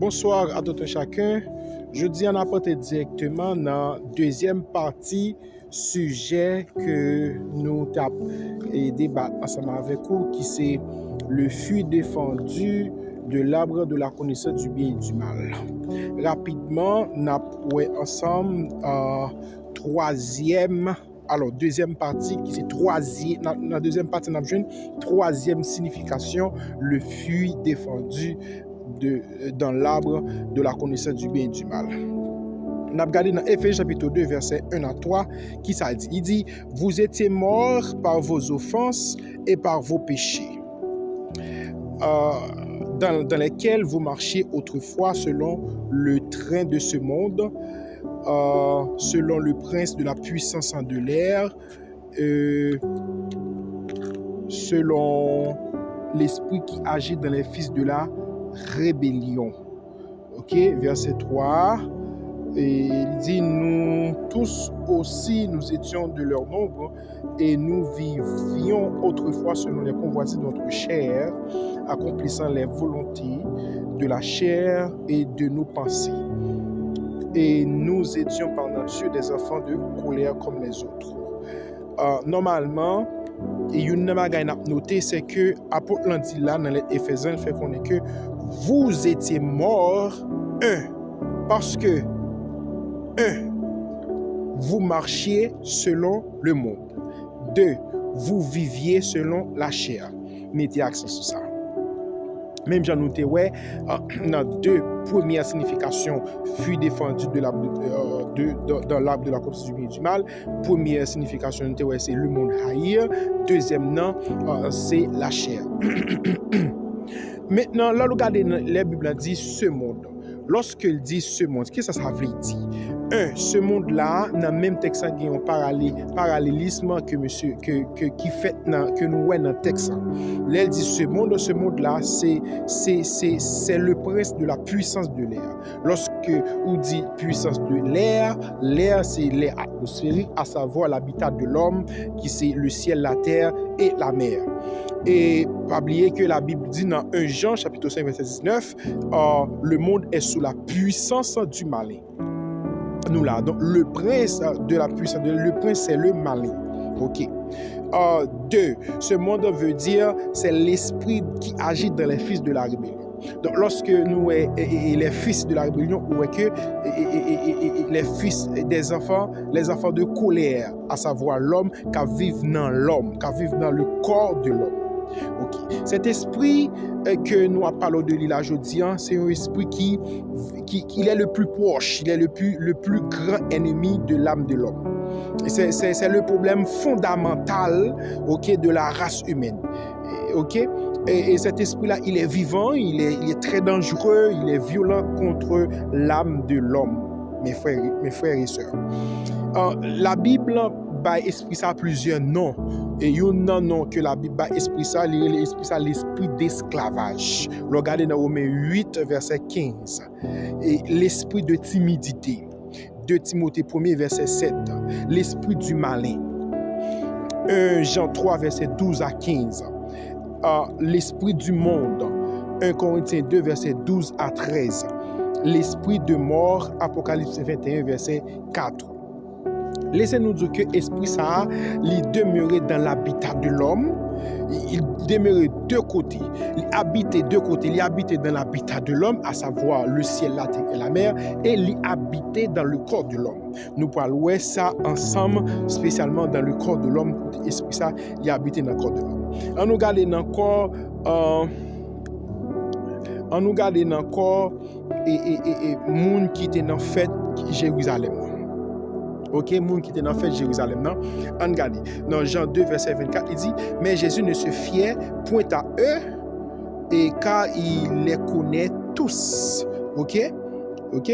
Bonsoir à tout un chacun. Je dis en apporter directement dans la deuxième partie sujet que nous débattons ensemble avec vous, qui c'est le fruit défendu de l'arbre de la connaissance du bien et du mal. Rapidement, nous avons ensemble deuxième partie qui c'est troisième. Dans la deuxième partie, nous avons une troisième signification, le fruit défendu dans l'arbre de la connaissance du bien et du mal. On a regardé dans Éphésiens chapitre 2, verset 1 à 3, qui ça dit? Il dit, vous étiez morts par vos offenses et par vos péchés, dans lesquels vous marchiez autrefois selon le train de ce monde, selon le prince de la puissance de l'air, selon l'esprit qui agit dans les fils de la rébellion. Ok, verset 3. Et il dit, nous tous aussi, nous étions de leur nombre et nous vivions autrefois selon les convoitises de notre chair, accomplissant les volontés de la chair et de nos pensées. Et nous étions par nature des enfants de colère comme les autres. Normalement, et une chose à noter, c'est que l'apôtre l'a dit là dans les Éphésiens, il fait qu'on est que vous étiez morts, parce que vous marchiez selon le monde. 2, vous viviez selon la chair. Mettez accent sur ça. Même j'en noté, dans deux premières significations, fut défendu dans l'arbre de la connaissance du bien et du mal. Première signification, c'est le monde haïr. Deuxième, c'est la chair. Maintenant, là, regardez, la Bible dit ce monde. Lorsqu'il dit ce monde, qu'est-ce que ça veut dire? Ce monde-là, dans le même texte, il y a un parallélisme que nous voyons dans le texte. Là, il dit ce monde-là, c'est le prince de la puissance de l'air. Lorsque on dit puissance de l'air, c'est l'air atmosphérique, à savoir l'habitat de l'homme, qui c'est le ciel, la terre et la mer. Et pas oublier que la Bible dit dans 1 Jean, chapitre 5, verset 19, le monde est sous la puissance du malin. Nous là, donc le prince de la puissance, le prince c'est le malin. Ok. 2, ce monde veut dire c'est l'esprit qui agit dans les fils de la rébellion. Donc lorsque nous les fils de la rébellion, ou que les fils des enfants, les enfants de colère, à savoir l'homme qui vit dans l'homme, qui vit dans le corps de l'homme. Okay. Cet esprit que nous parlons de lui aujourd'hui, c'est un esprit qui est le plus proche, il est le plus grand ennemi de l'âme de l'homme. C'est le problème fondamental, de la race humaine. Et cet esprit-là, il est vivant, il est très dangereux, il est violent contre l'âme de l'homme, mes frères et sœurs. La Bible esprit ça plusieurs noms, et il y a un nom que la Bible esprit ça l'esprit d'esclavage. Regardez dans Romains 8 verset 15, et l'esprit de timidité. 2 Timothée 1 verset 7, l'esprit du malin. 1 Jean 3 verset 12 à 15, l'esprit du monde. 1 Corinthiens 2 verset 12 à 13, l'esprit de mort. Apocalypse 21 verset 4. Laissez-nous dire que l'esprit ça, il demeurait dans l'habitat de l'homme. Il demeurait deux côtés. Il habitait deux côtés. Il habitait dans l'habitat de l'homme, à savoir le ciel, la terre et la mer, et il habitait dans le corps de l'homme. Nous parlons ça ensemble, spécialement dans le corps de l'homme. L'esprit ça, il habitait dans le corps de l'homme. On nous garde dans le corps. On nous garde dans le corps et monde qui était dans fête Jérusalem. Ok, moun qui était dans la fête Jérusalem. On regarde dans Jean 2 verset 24, il dit, mais Jésus ne se fiait point à eux, et car il les connaît tous. Ok,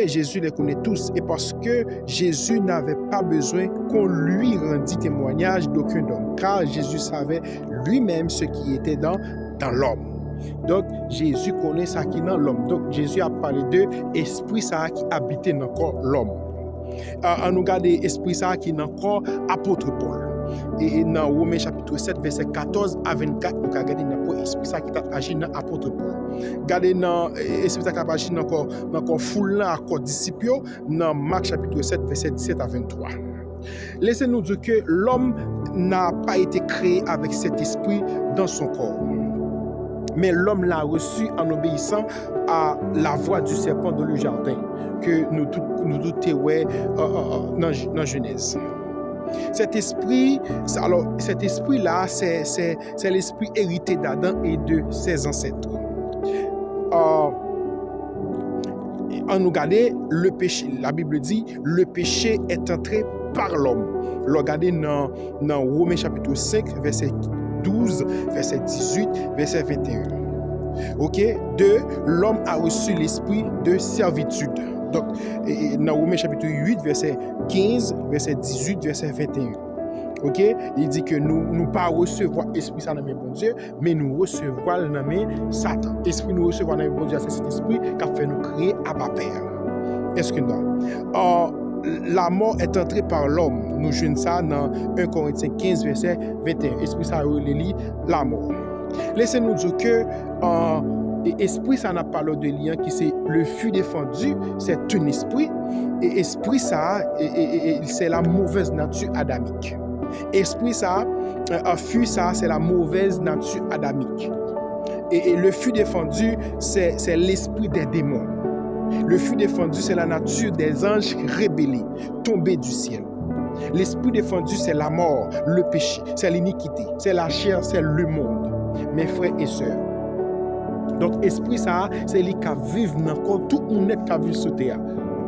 Jésus les connaît tous, et parce que Jésus n'avait pas besoin qu'on lui rendît témoignage d'aucun homme, car Jésus savait lui-même ce qui était dans l'homme. Donc Jésus connaît ça qui est dans l'homme. Donc Jésus a parlé de esprit ça qui habitait dans le corps l'homme. On nous garde l'esprit ça qui est dans le corps apôtre Paul. et dans Romains chapitre 7 verset 14 à 24 nous ka regarder dans esprit ça qui t'a agi dans apôtre Paul. Regardez dans esprit ça qui t'a agi dans foule là encore disciples dans Marc chapitre 7 verset 17 à 23. Laissez-nous dire que l'homme n'a pas été créé avec cet esprit dans son corps. Mais l'homme l'a reçu en obéissant à la voix du serpent dans le jardin que nous tous ouais dans Genèse. Cet esprit là c'est l'esprit hérité d'Adam et de ses ancêtres. En nous regarder le péché, la Bible dit le péché est entré par l'homme. Regardez dans Romains chapitre 5 verset 12, verset 18, verset 21. OK, l'homme a reçu l'esprit de servitude. Donc dans Romains chapitre 8 verset 15, verset 18, verset 21. OK, il dit que nous pas recevoir esprit ça dans mes bon Dieu, mais nous recevoir dans mes Satan. Esprit nous recevoir dans mes bon Dieu, c'est cet esprit qui a fait nous créer Abba Père. Est-ce que non? La mort est entrée par l'homme. Nous jouons ça dans 1 Corinthiens 15 verset 21. Esprit ça relie la mort. Laissez-nous dire que esprit ça n'a pas l'ordre de lien qui c'est le fût défendu, c'est un esprit et esprit ça c'est la mauvaise nature adamique. Esprit ça, fût ça c'est la mauvaise nature adamique. Et le fût défendu c'est l'esprit des démons. Le fût défendu, c'est la nature des anges rébellés, tombés du ciel. L'esprit défendu, c'est la mort, le péché, c'est l'iniquité, c'est la chair, c'est le monde. Mes frères et sœurs. Donc, esprit, ça, c'est lui qui vivent dans tout le monde qui vit sur terre.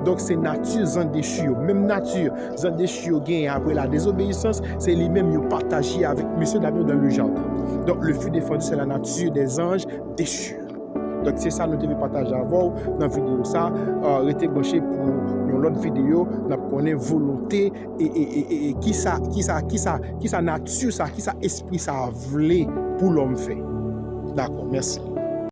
Donc, c'est nature en déchu. Même nature en déchu après la désobéissance, c'est lui-même qui partagé avec M. David dans le jardin. Donc, le fût défendu, c'est la nature des anges déchus. Donc c'est ça nous devons partager avec vous dans la vidéo ça. Restez branchés pour une autre vidéo. Nous connaissons volonté et qui ça nature ça, qui ça esprit ça voulait pour l'homme fait. D'accord, merci.